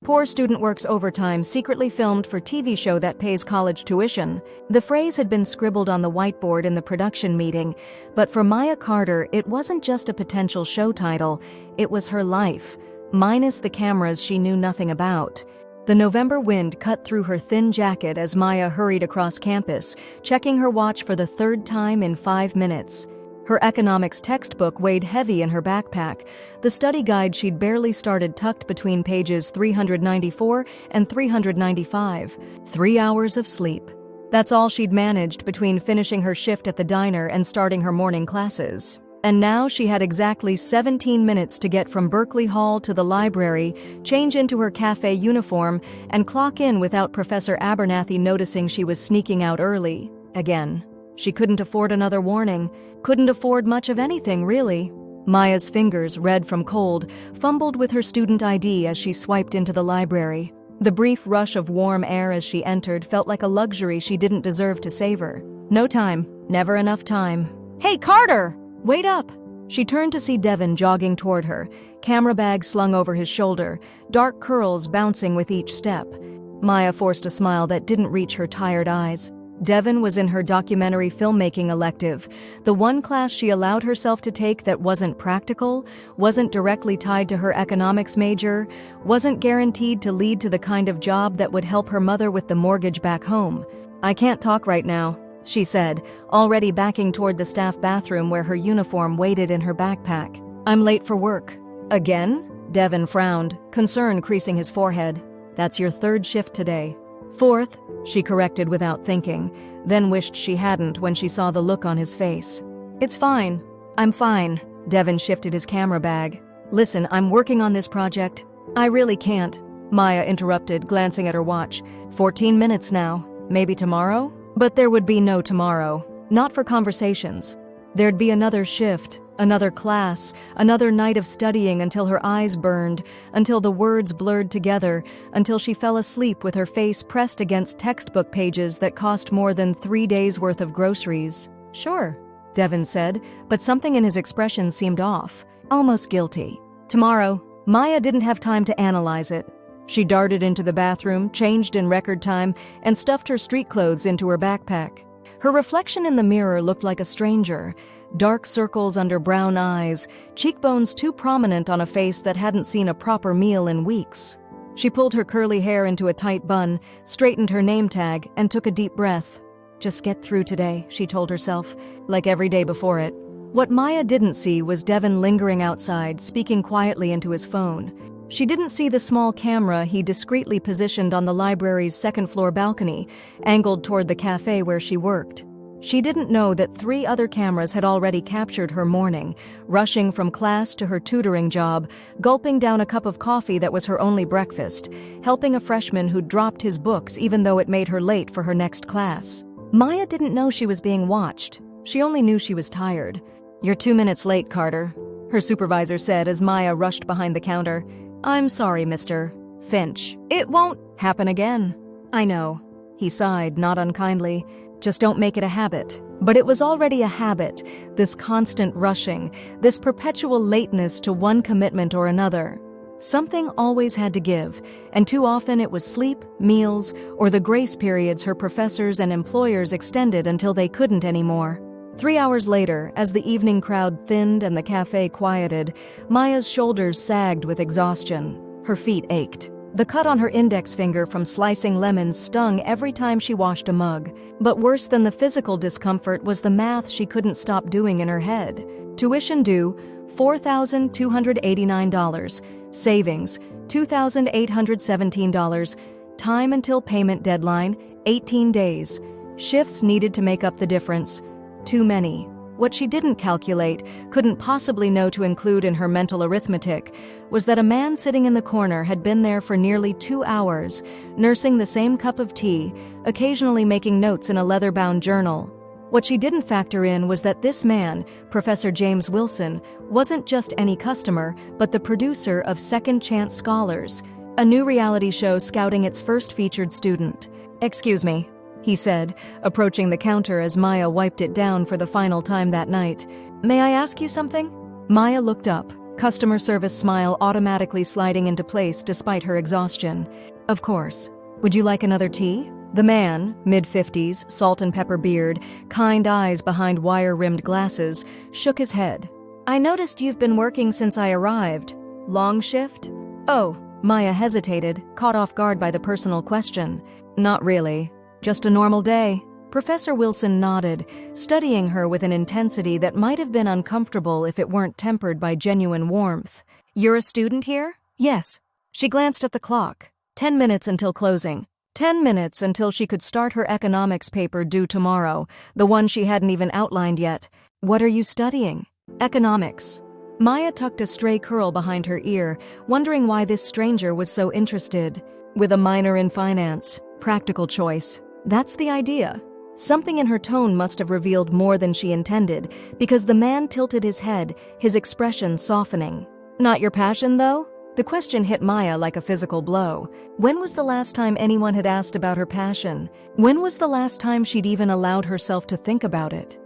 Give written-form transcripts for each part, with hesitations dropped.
Poor student works overtime secretly filmed for TV show that pays college tuition. The phrase had been scribbled on the whiteboard in the production meeting, but for Maya Carter, it wasn't just a potential show title, it was her life, minus the cameras she knew nothing about. The November wind cut through her thin jacket as Maya hurried across campus, checking her watch for the third time in 5 minutes. Her economics textbook weighed heavy in her backpack. The study guide she'd barely started tucked between pages 394 and 395. 3 hours of sleep. That's all she'd managed between finishing her shift at the diner and starting her morning classes. And now she had exactly 17 minutes to get from Berkeley Hall to the library, change into her cafe uniform, and clock in without Professor Abernathy noticing she was sneaking out early. Again. She couldn't afford another warning, couldn't afford much of anything, really. Maya's fingers, red from cold, fumbled with her student ID as she swiped into the library. The brief rush of warm air as she entered felt like a luxury she didn't deserve to savor. No time, never enough time. "Hey, Carter! Wait up!" She turned to see Devin jogging toward her, camera bag slung over his shoulder, dark curls bouncing with each step. Maya forced a smile that didn't reach her tired eyes. Devin was in her documentary filmmaking elective, the one class she allowed herself to take that wasn't practical, wasn't directly tied to her economics major, wasn't guaranteed to lead to the kind of job that would help her mother with the mortgage back home. "I can't talk right now," she said, already backing toward the staff bathroom where her uniform waited in her backpack. "I'm late for work." "Again?" Devin frowned, concern creasing his forehead. "That's your third shift today." "Fourth," she corrected without thinking, then wished she hadn't when she saw the look on his face. "It's fine. I'm fine." Devin shifted his camera bag. "Listen, I'm working on this project." "I really can't," Maya interrupted, glancing at her watch. 14 minutes now. Maybe tomorrow? But there would be no tomorrow. Not for conversations. There'd be another shift, another class, another night of studying until her eyes burned, until the words blurred together, until she fell asleep with her face pressed against textbook pages that cost more than 3 days' worth of groceries. "Sure," Devin said, but something in his expression seemed off, almost guilty. "Tomorrow." Maya didn't have time to analyze it. She darted into the bathroom, changed in record time, and stuffed her street clothes into her backpack. Her reflection in the mirror looked like a stranger. Dark circles under brown eyes, cheekbones too prominent on a face that hadn't seen a proper meal in weeks. She pulled her curly hair into a tight bun, straightened her name tag, and took a deep breath. "Just get through today," she told herself, like every day before it. What Maya didn't see was Devin lingering outside, speaking quietly into his phone. She didn't see the small camera he discreetly positioned on the library's second-floor balcony, angled toward the cafe where she worked. She didn't know that 3 other cameras had already captured her morning, rushing from class to her tutoring job, gulping down a cup of coffee that was her only breakfast, helping a freshman who'd dropped his books even though it made her late for her next class. Maya didn't know she was being watched. She only knew she was tired. "You're 2 minutes late, Carter," her supervisor said as Maya rushed behind the counter. "I'm sorry, Mr. Finch. It won't happen again." "I know," he sighed, not unkindly. "Just don't make it a habit." But it was already a habit, this constant rushing, this perpetual lateness to one commitment or another. Something always had to give, and too often it was sleep, meals, or the grace periods her professors and employers extended until they couldn't anymore. 3 hours later, as the evening crowd thinned and the cafe quieted, Maya's shoulders sagged with exhaustion. Her feet ached. The cut on her index finger from slicing lemons stung every time she washed a mug. But worse than the physical discomfort was the math she couldn't stop doing in her head. Tuition due, $4,289. Savings, $2,817. Time until payment deadline, 18 days. Shifts needed to make up the difference. Too many. What she didn't calculate, couldn't possibly know to include in her mental arithmetic, was that a man sitting in the corner had been there for nearly 2 hours, nursing the same cup of tea, occasionally making notes in a leather-bound journal. What she didn't factor in was that this man, Professor James Wilson, wasn't just any customer, but the producer of Second Chance Scholars, a new reality show scouting its first featured student. "Excuse me," he said, approaching the counter as Maya wiped it down for the final time that night. "May I ask you something?" Maya looked up. customer service smile automatically sliding into place despite her exhaustion. Of course. Would you like another tea? The man, mid-50s, salt and pepper beard, kind eyes behind wire-rimmed glasses, shook his head. I noticed you've been working since I arrived. Long shift? Oh, Maya hesitated, caught off guard by the personal question. Not really. Just a normal day. Professor Wilson nodded, studying her with an intensity that might have been uncomfortable if it weren't tempered by genuine warmth. You're a student here? Yes. She glanced at the clock. 10 minutes until closing. 10 minutes until she could start her economics paper due tomorrow, the one she hadn't even outlined yet. What are you studying? Economics. Maya tucked a stray curl behind her ear, wondering why this stranger was so interested. With a minor in finance. Practical choice. That's the idea. Something in her tone must have revealed more than she intended, because the man tilted his head, his expression softening. Not your passion, though? The question hit Maya like a physical blow. When was the last time anyone had asked about her passion? When was the last time she'd even allowed herself to think about it?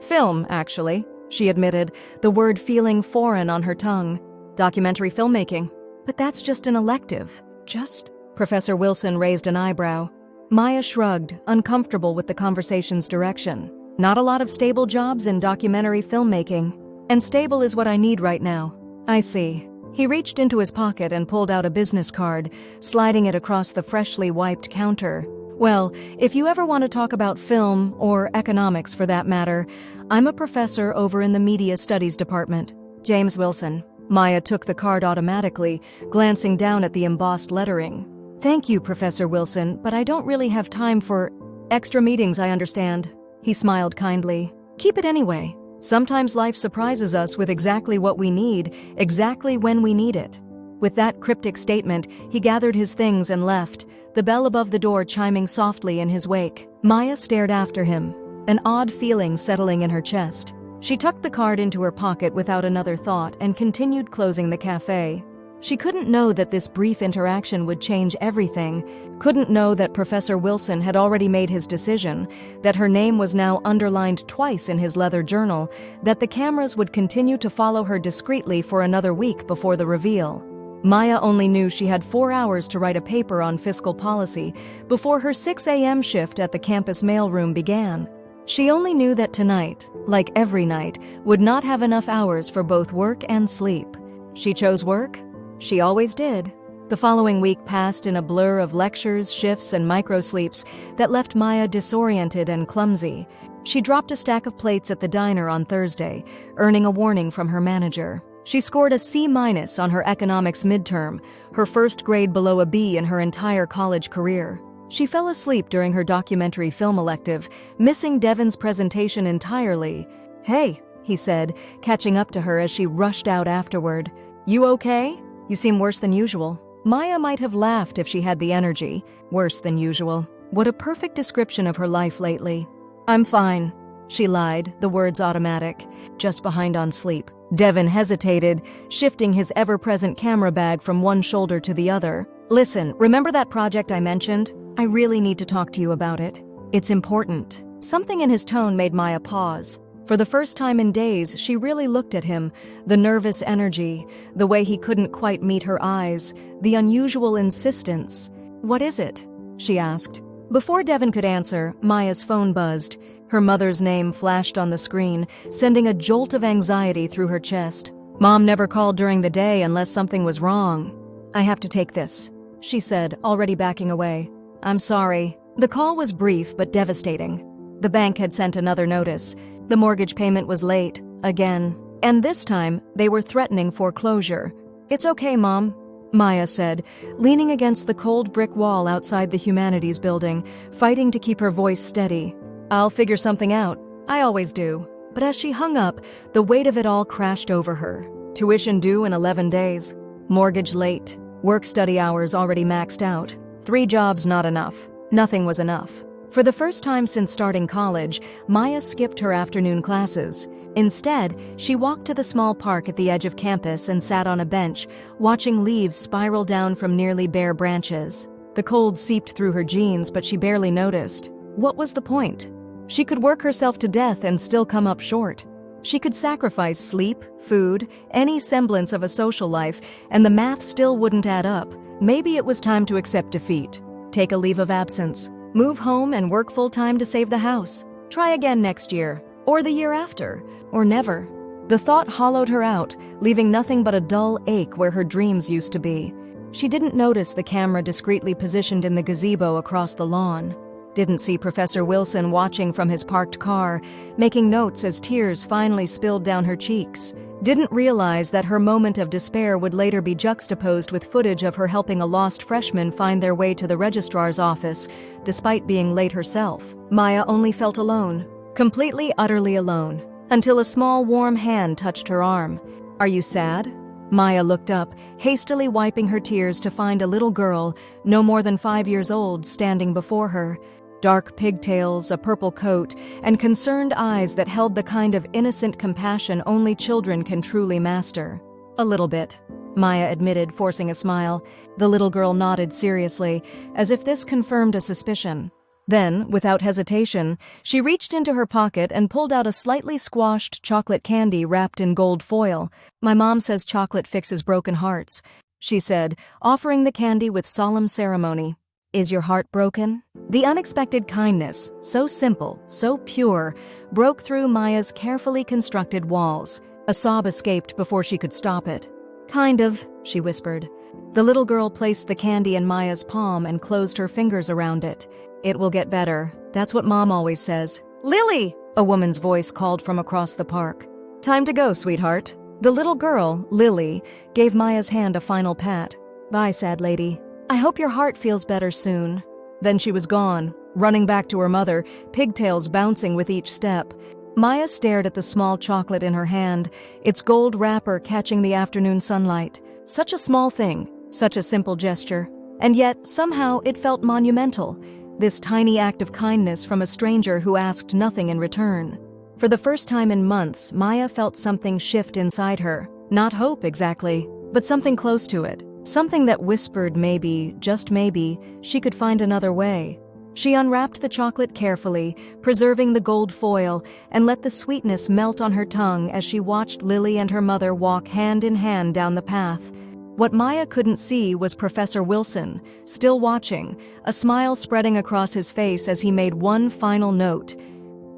Film, actually, she admitted, the word feeling foreign on her tongue. Documentary filmmaking. But that's just an elective. Just? Professor Wilson raised an eyebrow. Maya shrugged, uncomfortable with the conversation's direction. Not a lot of stable jobs in documentary filmmaking. And stable is what I need right now. I see. He reached into his pocket and pulled out a business card, sliding it across the freshly wiped counter. Well, if you ever want to talk about film, or economics for that matter, I'm a professor over in the Media Studies Department. James Wilson. Maya took the card automatically, glancing down at the embossed lettering. Thank you, Professor Wilson, but I don't really have time for extra meetings, I understand. He smiled kindly. Keep it anyway. Sometimes life surprises us with exactly what we need, exactly when we need it. With that cryptic statement, he gathered his things and left, the bell above the door chiming softly in his wake. Maya stared after him, an odd feeling settling in her chest. She tucked the card into her pocket without another thought and continued closing the cafe. She couldn't know that this brief interaction would change everything, couldn't know that Professor Wilson had already made his decision, that her name was now underlined twice in his leather journal, that the cameras would continue to follow her discreetly for another week before the reveal. Maya only knew she had 4 hours to write a paper on fiscal policy before her 6 a.m. shift at the campus mailroom began. She only knew that tonight, like every night, would not have enough hours for both work and sleep. She chose work. She always did. The following week passed in a blur of lectures, shifts, and microsleeps that left Maya disoriented and clumsy. She dropped a stack of plates at the diner on Thursday, earning a warning from her manager. She scored a C- on her economics midterm, her first grade below a B in her entire college career. She fell asleep during her documentary film elective, missing Devin's presentation entirely. "Hey," he said, catching up to her as she rushed out afterward. "You okay? You seem worse than usual." Maya might have laughed if she had the energy. Worse than usual. What a perfect description of her life lately. "I'm fine," she lied, the words automatic. "Just behind on sleep." Devin hesitated, shifting his ever-present camera bag from one shoulder to the other. "Listen, remember that project I mentioned? I really need to talk to you about it. It's important." Something in his tone made Maya pause. For the first time in days, she really looked at him, the nervous energy, the way he couldn't quite meet her eyes, the unusual insistence. "What is it?" she asked. Before Devin could answer, Maya's phone buzzed. Her mother's name flashed on the screen, sending a jolt of anxiety through her chest. Mom never called during the day unless something was wrong. "I have to take this," she said, already backing away. "I'm sorry." The call was brief but devastating. The bank had sent another notice. The mortgage payment was late, again. And this time, they were threatening foreclosure. "It's okay, Mom," Maya said, leaning against the cold brick wall outside the humanities building, fighting to keep her voice steady. "I'll figure something out. I always do." But as she hung up, the weight of it all crashed over her. Tuition due in 11 days. Mortgage late. Work-study hours already maxed out. 3 jobs not enough. Nothing was enough. For the first time since starting college, Maya skipped her afternoon classes. Instead, she walked to the small park at the edge of campus and sat on a bench, watching leaves spiral down from nearly bare branches. The cold seeped through her jeans, but she barely noticed. What was the point? She could work herself to death and still come up short. She could sacrifice sleep, food, any semblance of a social life, and the math still wouldn't add up. Maybe it was time to accept defeat. Take a leave of absence. Move home and work full-time to save the house. Try again next year, or the year after, or never. The thought hollowed her out, leaving nothing but a dull ache where her dreams used to be. She didn't notice the camera discreetly positioned in the gazebo across the lawn. Didn't see Professor Wilson watching from his parked car, making notes as tears finally spilled down her cheeks. Didn't realize that her moment of despair would later be juxtaposed with footage of her helping a lost freshman find their way to the registrar's office, despite being late herself. Maya only felt alone, completely, utterly alone, until a small warm hand touched her arm. "Are you sad?" Maya looked up, hastily wiping her tears to find a little girl, no more than 5 years old, standing before her. Dark pigtails, a purple coat, and concerned eyes that held the kind of innocent compassion only children can truly master. "A little bit," Maya admitted, forcing a smile. The little girl nodded seriously, as if this confirmed a suspicion. Then, without hesitation, she reached into her pocket and pulled out a slightly squashed chocolate candy wrapped in gold foil. "My mom says chocolate fixes broken hearts," she said, offering the candy with solemn ceremony. "Is your heart broken?" The unexpected kindness, so simple, so pure, broke through Maya's carefully constructed walls. A sob escaped before she could stop it. "Kind of," she whispered. The little girl placed the candy in Maya's palm and closed her fingers around it. "It will get better. That's what Mom always says." "Lily!" a woman's voice called from across the park. "Time to go, sweetheart." The little girl, Lily, gave Maya's hand a final pat. "Bye, sad lady. I hope your heart feels better soon." Then she was gone, running back to her mother, pigtails bouncing with each step. Maya stared at the small chocolate in her hand, its gold wrapper catching the afternoon sunlight. Such a small thing, such a simple gesture. And yet, somehow, it felt monumental. This tiny act of kindness from a stranger who asked nothing in return. For the first time in months, Maya felt something shift inside her. Not hope, exactly, but something close to it. Something that whispered maybe, just maybe, she could find another way. She unwrapped the chocolate carefully, preserving the gold foil, and let the sweetness melt on her tongue as she watched Lily and her mother walk hand in hand down the path. What Maya couldn't see was Professor Wilson, still watching, a smile spreading across his face as he made one final note.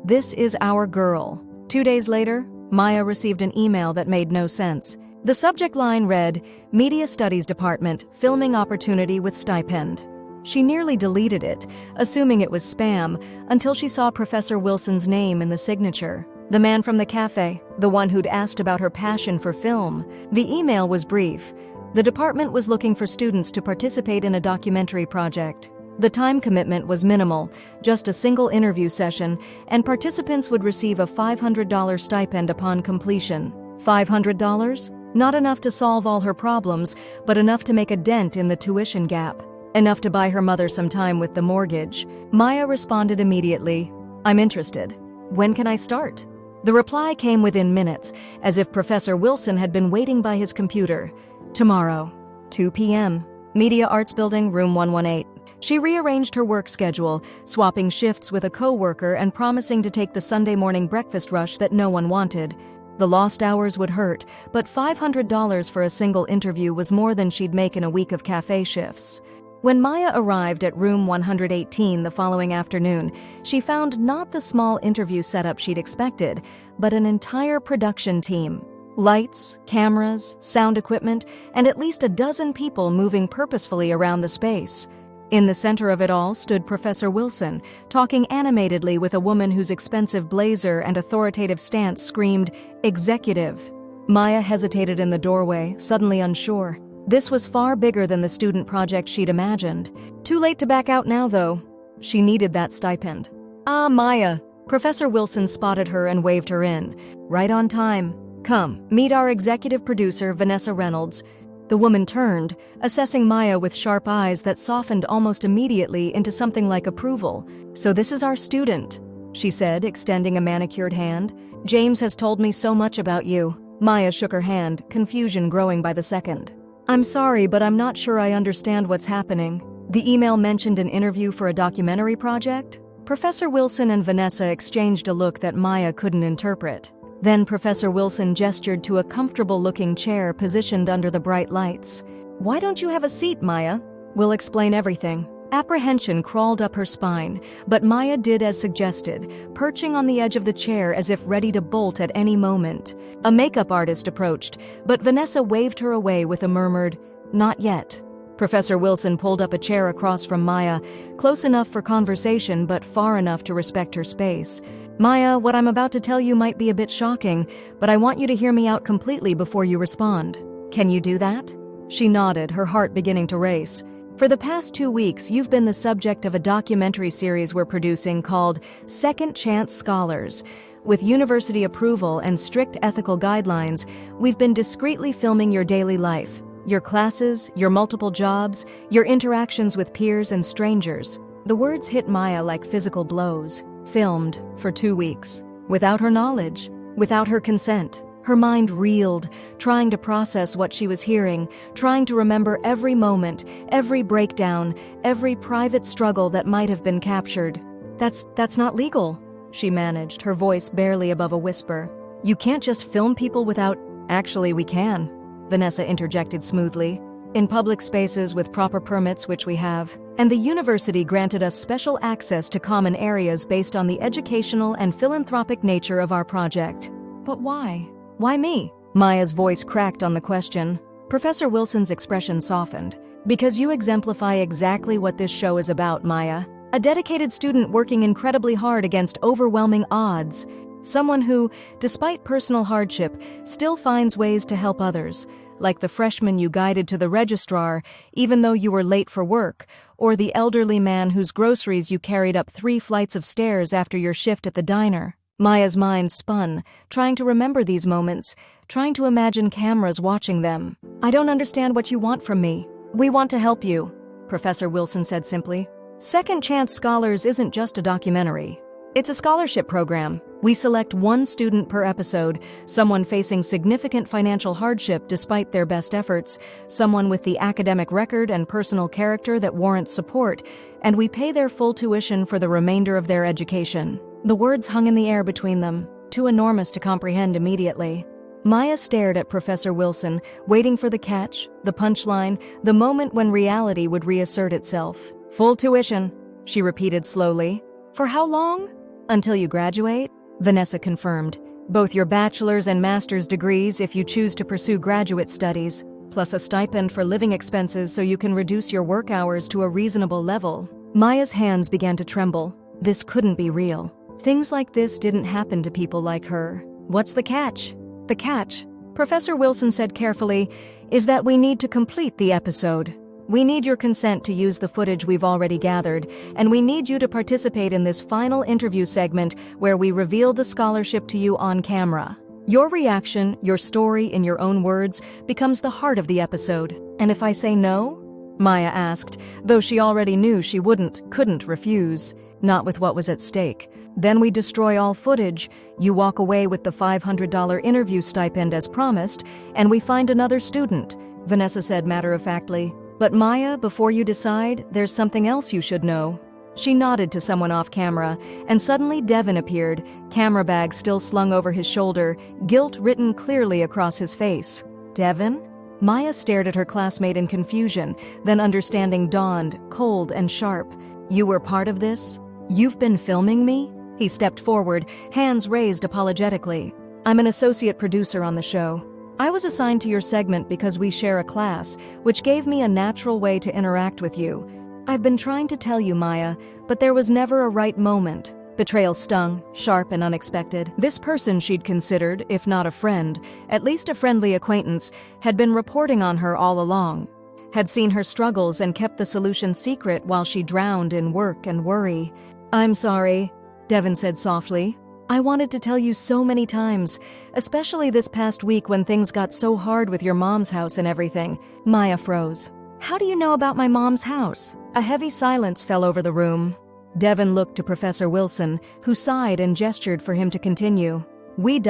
"This is our girl." 2 days later, Maya received an email that made no sense. The subject line read, "Media Studies Department, filming opportunity with stipend." She nearly deleted it, assuming it was spam, until she saw Professor Wilson's name in the signature. The man from the cafe, the one who'd asked about her passion for film. The email was brief. The department was looking for students to participate in a documentary project. The time commitment was minimal, just a single interview session, and participants would receive a $500 stipend upon completion. $500? Not enough to solve all her problems, but enough to make a dent in the tuition gap. Enough to buy her mother some time with the mortgage. Maya responded immediately, "I'm interested. When can I start?" The reply came within minutes, as if Professor Wilson had been waiting by his computer. "Tomorrow, 2 p.m., Media Arts Building, room 118. She rearranged her work schedule, swapping shifts with a co-worker and promising to take the Sunday morning breakfast rush that no one wanted. The lost hours would hurt, but $500 for a single interview was more than she'd make in a week of cafe shifts. When Maya arrived at room 118 the following afternoon, she found not the small interview setup she'd expected, but an entire production team. Lights, cameras, sound equipment, and at least a dozen people moving purposefully around the space. In the center of it all stood Professor Wilson, talking animatedly with a woman whose expensive blazer and authoritative stance screamed, "Executive." Maya hesitated in the doorway, suddenly unsure. This was far bigger than the student project she'd imagined. Too late to back out now, though. She needed that stipend. "Ah, Maya." Professor Wilson spotted her and waved her in. "Right on time. Come, meet our executive producer, Vanessa Reynolds." The woman turned, assessing Maya with sharp eyes that softened almost immediately into something like approval. "So this is our student," she said, extending a manicured hand. "James has told me so much about you." Maya shook her hand, confusion growing by the second. "I'm sorry, but I'm not sure I understand what's happening." The email mentioned an interview for a documentary project? Professor Wilson and Vanessa exchanged a look that Maya couldn't interpret. Then Professor Wilson gestured to a comfortable-looking chair positioned under the bright lights. "Why don't you have a seat, Maya? We'll explain everything." Apprehension crawled up her spine, but Maya did as suggested, perching on the edge of the chair as if ready to bolt at any moment. A makeup artist approached, but Vanessa waved her away with a murmured, "Not yet." Professor Wilson pulled up a chair across from Maya, close enough for conversation but far enough to respect her space. "Maya, what I'm about to tell you might be a bit shocking, but I want you to hear me out completely before you respond. Can you do that?" She nodded, her heart beginning to race. "For the past 2 weeks, you've been the subject of a documentary series we're producing called Second Chance Scholars. With university approval and strict ethical guidelines, we've been discreetly filming your daily life. Your classes, your multiple jobs, your interactions with peers and strangers." The words hit Maya like physical blows. Filmed for 2 weeks. Without her knowledge, without her consent. Her mind reeled, trying to process what she was hearing, trying to remember every moment, every breakdown, every private struggle that might have been captured. That's not legal," she managed, her voice barely above a whisper. "You can't just film people without—" "Actually, we can," Vanessa interjected smoothly. "In public spaces with proper permits, which we have. And the university granted us special access to common areas based on the educational and philanthropic nature of our project." "But why? Why me?" Maya's voice cracked on the question. Professor Wilson's expression softened. "Because you exemplify exactly what this show is about, Maya. A dedicated student working incredibly hard against overwhelming odds. Someone who, despite personal hardship, still finds ways to help others, like the freshman you guided to the registrar even though you were late for work, or the elderly man whose groceries you carried up 3 flights of stairs after your shift at the diner." Maya's mind spun, trying to remember these moments, trying to imagine cameras watching them. "I don't understand what you want from me." "We want to help you," Professor Wilson said simply. "Second Chance Scholars isn't just a documentary. It's a scholarship program. We select 1 student per episode, someone facing significant financial hardship despite their best efforts, someone with the academic record and personal character that warrants support, and we pay their full tuition for the remainder of their education." The words hung in the air between them, too enormous to comprehend immediately. Maya stared at Professor Wilson, waiting for the catch, the punchline, the moment when reality would reassert itself. "Full tuition," she repeated slowly. "For how long?" "Until you graduate," Vanessa confirmed. "Both your bachelor's and master's degrees if you choose to pursue graduate studies, plus a stipend for living expenses so you can reduce your work hours to a reasonable level." Maya's hands began to tremble. This couldn't be real. Things like this didn't happen to people like her. "What's the catch?" "The catch," Professor Wilson said carefully, "is that we need to complete the episode. We need your consent to use the footage we've already gathered, and we need you to participate in this final interview segment where we reveal the scholarship to you on camera. Your reaction, your story in your own words, becomes the heart of the episode. And if I say no?" Maya asked, though she already knew she couldn't refuse. Not with what was at stake. "Then we destroy all footage, you walk away with the $500 interview stipend as promised, and we find another student," Vanessa said matter-of-factly. "But Maya, before you decide, there's something else you should know." She nodded to someone off camera, and suddenly Devin appeared, camera bag still slung over his shoulder, guilt written clearly across his face. "Devin?" Maya stared at her classmate in confusion, then understanding dawned, cold and sharp. "You were part of this? You've been filming me?" He stepped forward, hands raised apologetically. "I'm an associate producer on the show. I was assigned to your segment because we share a class, which gave me a natural way to interact with you. I've been trying to tell you, Maya, but there was never a right moment." Betrayal stung, sharp and unexpected. This person she'd considered, if not a friend, at least a friendly acquaintance, had been reporting on her all along. Had seen her struggles and kept the solution secret while she drowned in work and worry. "I'm sorry," Devin said softly. "I wanted to tell you so many times, especially this past week when things got so hard with your mom's house and everything." Maya froze. "How do you know about my mom's house?" A heavy silence fell over the room. Devin looked to Professor Wilson, who sighed and gestured for him to continue. "We ...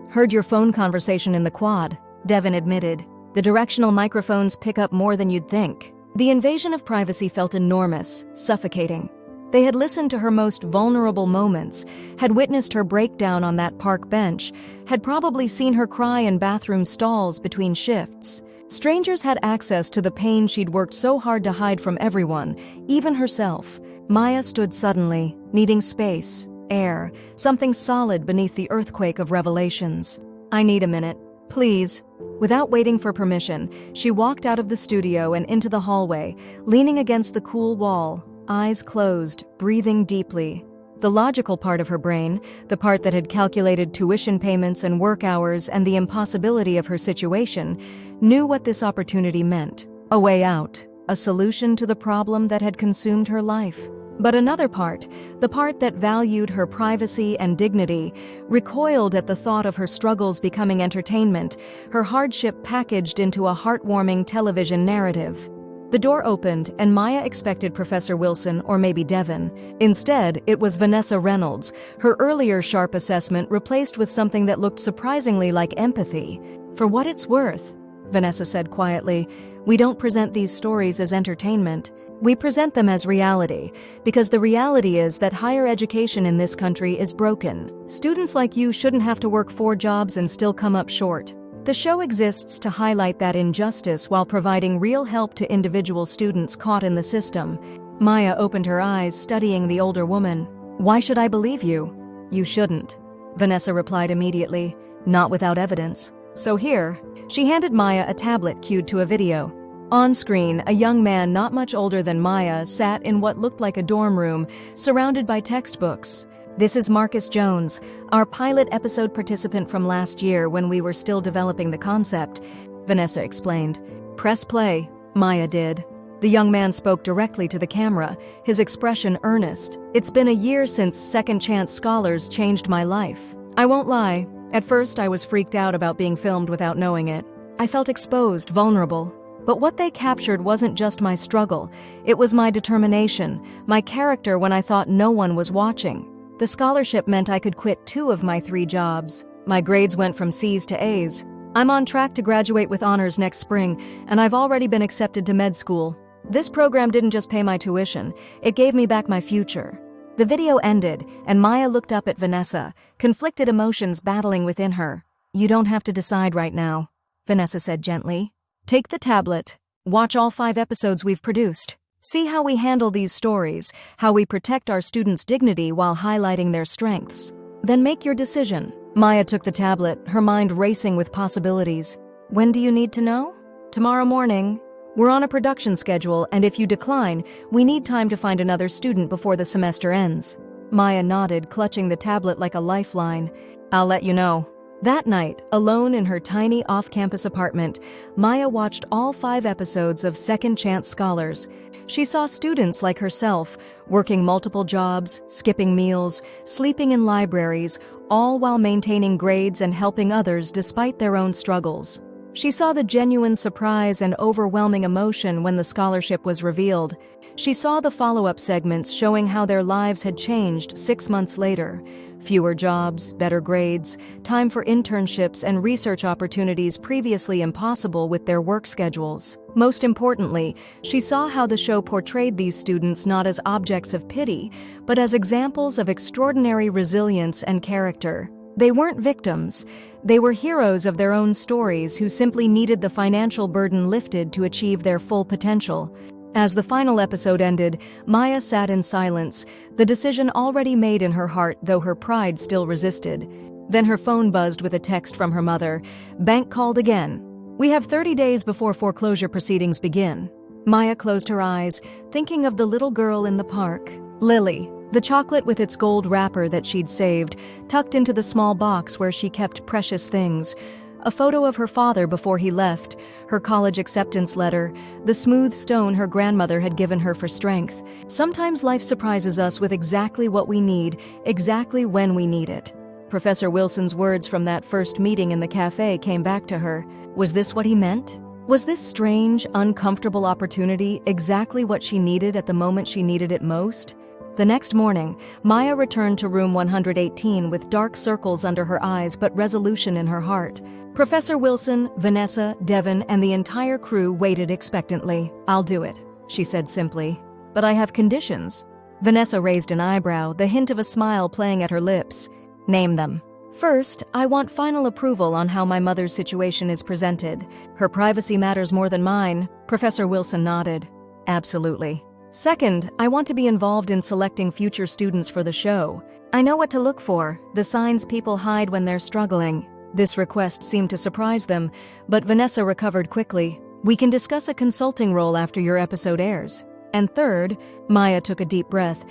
heard your phone conversation in the quad," Devin admitted. "The directional microphones pick up more than you'd think." The invasion of privacy felt enormous, suffocating. They had listened to her most vulnerable moments, had witnessed her breakdown on that park bench, had probably seen her cry in bathroom stalls between shifts. Strangers had access to the pain she'd worked so hard to hide from everyone, even herself. Maya stood suddenly, needing space, air, something solid beneath the earthquake of revelations. "I need a minute, please." Without waiting for permission, she walked out of the studio and into the hallway, leaning against the cool wall, eyes closed, breathing deeply. The logical part of her brain, the part that had calculated tuition payments and work hours and the impossibility of her situation, knew what this opportunity meant. A way out, a solution to the problem that had consumed her life. But another part, the part that valued her privacy and dignity, recoiled at the thought of her struggles becoming entertainment, her hardship packaged into a heartwarming television narrative. The door opened, and Maya expected Professor Wilson or maybe Devin. Instead, it was Vanessa Reynolds, her earlier sharp assessment replaced with something that looked surprisingly like empathy. "For what it's worth," Vanessa said quietly, "we don't present these stories as entertainment. We present them as reality, because the reality is that higher education in this country is broken. Students like you shouldn't have to work 4 jobs and still come up short." The show exists to highlight that injustice while providing real help to individual students caught in the system. Maya opened her eyes, studying the older woman. "Why should I believe you?" "You shouldn't," Vanessa replied immediately. "Not without evidence. So here." She handed Maya a tablet cued to a video. On screen, a young man not much older than Maya sat in what looked like a dorm room, surrounded by textbooks. "This is Marcus Jones, our pilot episode participant from last year when we were still developing the concept," Vanessa explained. "Press play." Maya did. The young man spoke directly to the camera, his expression earnest. "It's been a year since Second Chance Scholars changed my life. I won't lie, at first I was freaked out about being filmed without knowing it. I felt exposed, vulnerable. But what they captured wasn't just my struggle, it was my determination, my character when I thought no one was watching. The scholarship meant I could quit 2 of my 3 jobs. My grades went from C's to A's. I'm on track to graduate with honors next spring, and I've already been accepted to med school. This program didn't just pay my tuition, it gave me back my future." The video ended, and Maya looked up at Vanessa, conflicted emotions battling within her. "You don't have to decide right now," Vanessa said gently. "Take the tablet. Watch all 5 episodes we've produced. See how we handle these stories, how we protect our students' dignity while highlighting their strengths. Then make your decision." Maya took the tablet, her mind racing with possibilities. "When do you need to know?" "Tomorrow morning. We're on a production schedule, and if you decline, we need time to find another student before the semester ends." Maya nodded, clutching the tablet like a lifeline. "I'll let you know." That night, alone in her tiny off-campus apartment, Maya watched all 5 episodes of Second Chance Scholars. She saw students like herself, working multiple jobs, skipping meals, sleeping in libraries, all while maintaining grades and helping others despite their own struggles. She saw the genuine surprise and overwhelming emotion when the scholarship was revealed. She saw the follow-up segments showing how their lives had changed 6 months later. Fewer jobs, better grades, time for internships and research opportunities previously impossible with their work schedules. Most importantly, she saw how the show portrayed these students not as objects of pity, but as examples of extraordinary resilience and character. They weren't victims. They were heroes of their own stories who simply needed the financial burden lifted to achieve their full potential. As the final episode ended, Maya sat in silence, the decision already made in her heart, though her pride still resisted. Then her phone buzzed with a text from her mother. Bank called again. "We have 30 days before foreclosure proceedings begin." Maya closed her eyes, thinking of the little girl in the park. Lily, the chocolate with its gold wrapper that she'd saved, tucked into the small box where she kept precious things. A photo of her father before he left, her college acceptance letter, the smooth stone her grandmother had given her for strength. Sometimes life surprises us with exactly what we need, exactly when we need it. Professor Wilson's words from that first meeting in the cafe came back to her. Was this what he meant? Was this strange, uncomfortable opportunity exactly what she needed at the moment she needed it most? The next morning, Maya returned to room 118 with dark circles under her eyes but resolution in her heart. Professor Wilson, Vanessa, Devin, and the entire crew waited expectantly. "I'll do it," she said simply. "But I have conditions." Vanessa raised an eyebrow, the hint of a smile playing at her lips. Name them. First, I want final approval on how my mother's situation is presented. Her privacy matters more than mine. Professor Wilson nodded. Absolutely. Second, I want to be involved in selecting future students for the show. I know what to look for, the signs people hide when they're struggling. This request seemed to surprise them, but Vanessa recovered quickly. We can discuss a consulting role after your episode airs. And third, Maya took a deep breath.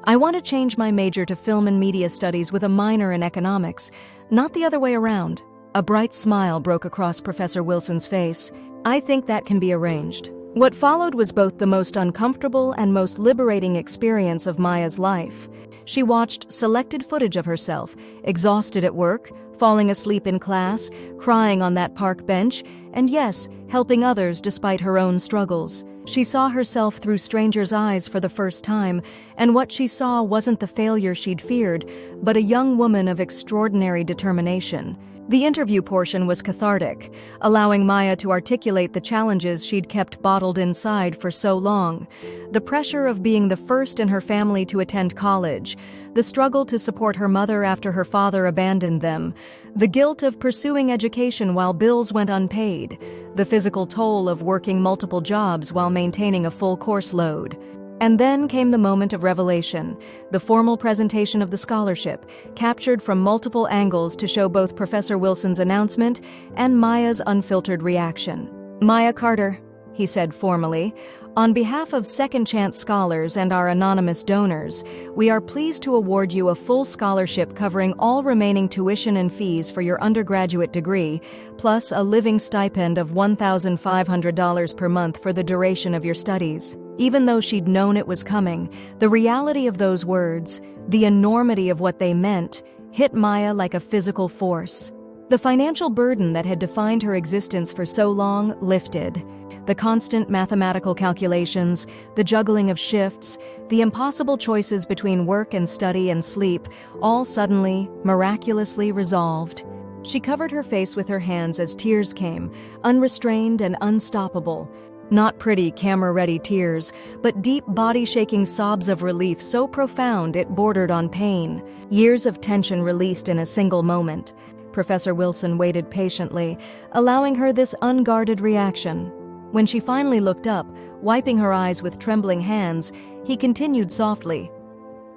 I want to change my major to film and media studies with a minor in economics, not the other way around. A bright smile broke across Professor Wilson's face. I think that can be arranged. What followed was both the most uncomfortable and most liberating experience of Maya's life. She watched selected footage of herself, exhausted at work, falling asleep in class, crying on that park bench, and yes, helping others despite her own struggles. She saw herself through strangers' eyes for the first time, and what she saw wasn't the failure she'd feared, but a young woman of extraordinary determination. The interview portion was cathartic, allowing Maya to articulate the challenges she'd kept bottled inside for so long. The pressure of being the first in her family to attend college, the struggle to support her mother after her father abandoned them, the guilt of pursuing education while bills went unpaid, the physical toll of working multiple jobs while maintaining a full course load. And then came the moment of revelation, the formal presentation of the scholarship, captured from multiple angles to show both Professor Wilson's announcement and Maya's unfiltered reaction. Maya Carter, he said formally, on behalf of Second Chance Scholars and our anonymous donors, we are pleased to award you a full scholarship covering all remaining tuition and fees for your undergraduate degree, plus a living stipend of $1,500 per month for the duration of your studies. Even though she'd known it was coming, the reality of those words, the enormity of what they meant, hit Maya like a physical force. The financial burden that had defined her existence for so long lifted. The constant mathematical calculations, the juggling of shifts, the impossible choices between work and study and sleep, all suddenly, miraculously resolved. She covered her face with her hands as tears came, unrestrained and unstoppable. Not pretty, camera-ready tears, but deep, body-shaking sobs of relief so profound it bordered on pain. Years of tension released in a single moment. Professor Wilson waited patiently, allowing her this unguarded reaction. When she finally looked up, wiping her eyes with trembling hands, he continued softly.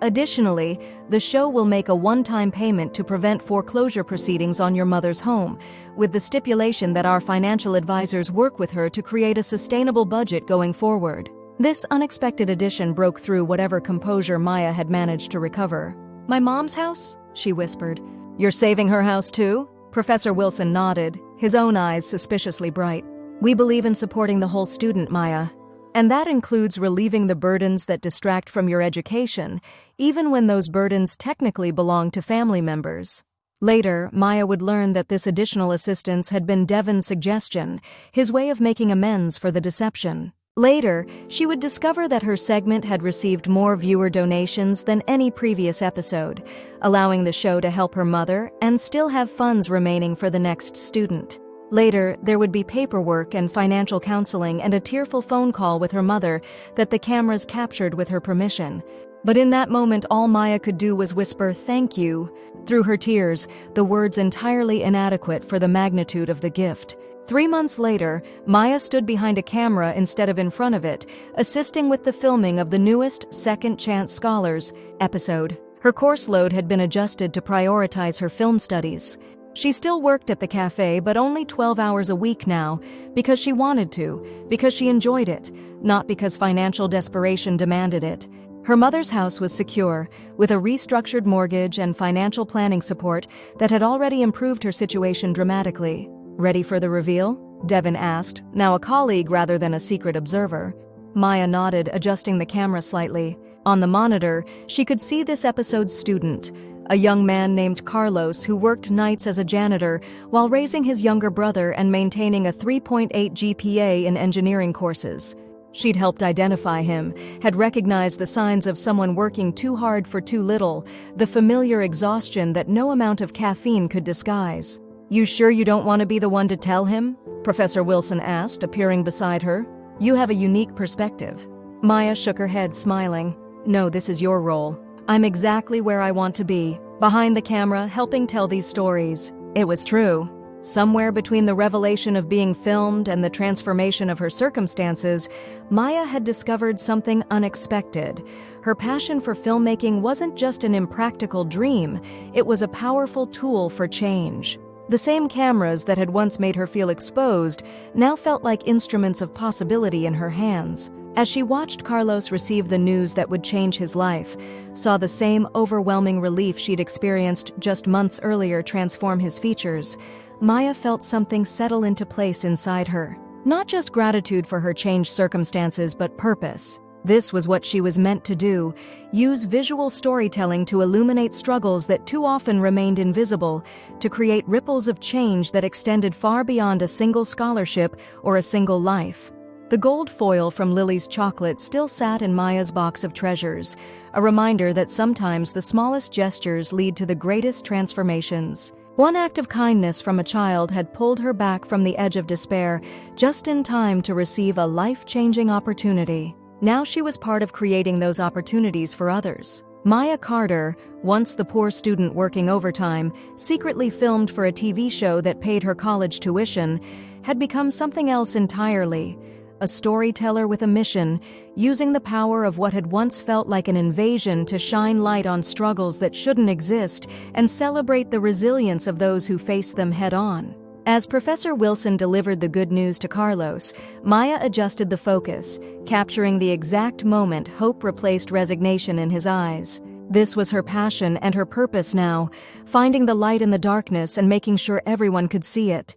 Additionally, the show will make a one-time payment to prevent foreclosure proceedings on your mother's home, with the stipulation that our financial advisors work with her to create a sustainable budget going forward. This unexpected addition broke through whatever composure Maya had managed to recover. My mom's house? She whispered. You're saving her house too? Professor Wilson nodded, his own eyes suspiciously bright. We believe in supporting the whole student, Maya. And that includes relieving the burdens that distract from your education, even when those burdens technically belong to family members. Later, Maya would learn that this additional assistance had been Devin's suggestion, his way of making amends for the deception. Later, she would discover that her segment had received more viewer donations than any previous episode, allowing the show to help her mother and still have funds remaining for the next student. Later, there would be paperwork and financial counseling and a tearful phone call with her mother that the cameras captured with her permission. But in that moment, all Maya could do was whisper, "Thank you," through her tears, the words entirely inadequate for the magnitude of the gift. 3 months later, Maya stood behind a camera instead of in front of it, assisting with the filming of the newest Second Chance Scholars episode. Her course load had been adjusted to prioritize her film studies. She still worked at the cafe, but only 12 hours a week now, because she wanted to, because she enjoyed it, not because financial desperation demanded it. Her mother's house was secure, with a restructured mortgage and financial planning support that had already improved her situation dramatically. Ready for the reveal? Devin asked, now a colleague rather than a secret observer. Maya nodded, adjusting the camera slightly. On the monitor, she could see this episode's student, a young man named Carlos who worked nights as a janitor while raising his younger brother and maintaining a 3.8 GPA in engineering courses. She'd helped identify him, had recognized the signs of someone working too hard for too little, the familiar exhaustion that no amount of caffeine could disguise. You sure you don't want to be the one to tell him? Professor Wilson asked, appearing beside her. You have a unique perspective. Maya shook her head, smiling. No, this is your role. I'm exactly where I want to be, behind the camera, helping tell these stories." It was true. Somewhere between the revelation of being filmed and the transformation of her circumstances, Maya had discovered something unexpected. Her passion for filmmaking wasn't just an impractical dream, it was a powerful tool for change. The same cameras that had once made her feel exposed now felt like instruments of possibility in her hands. As she watched Carlos receive the news that would change his life, saw the same overwhelming relief she'd experienced just months earlier transform his features, Maya felt something settle into place inside her. Not just gratitude for her changed circumstances, but purpose. This was what she was meant to do: use visual storytelling to illuminate struggles that too often remained invisible, to create ripples of change that extended far beyond a single scholarship or a single life. The gold foil from Lily's chocolate still sat in Maya's box of treasures, a reminder that sometimes the smallest gestures lead to the greatest transformations. One act of kindness from a child had pulled her back from the edge of despair, just in time to receive a life-changing opportunity. Now she was part of creating those opportunities for others. Maya Carter, once the poor student working overtime, secretly filmed for a TV show that paid her college tuition, had become something else entirely. A storyteller with a mission, using the power of what had once felt like an invasion to shine light on struggles that shouldn't exist and celebrate the resilience of those who face them head-on. As Professor Wilson delivered the good news to Carlos, Maya adjusted the focus, capturing the exact moment hope replaced resignation in his eyes. This was her passion and her purpose now, finding the light in the darkness and making sure everyone could see it.